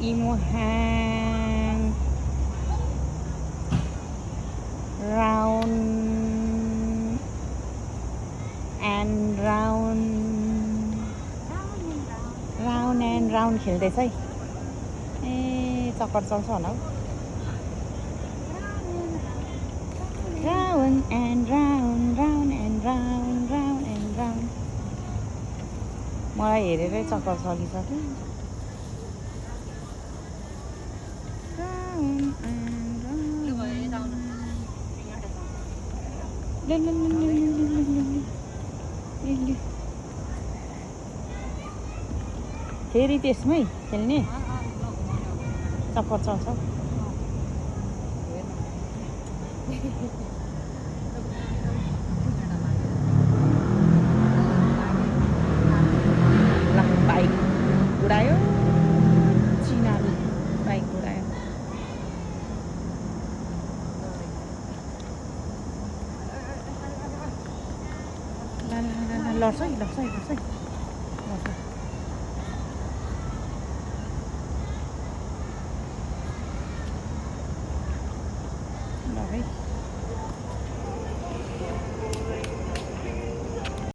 Imo Hang round and round round and round खेल्दैछ है ए चक्कर चल्छ होला हौ round and round round and round round and round मलाई हेरेरै चक्कर चलिसक्यो round and round फेरि त्यसमै खेल्ने चक्कर चल्छ ल बाइक उडायो चिनाले बाइक उडायो लड्छ है लड्छ है लड्छ है ल है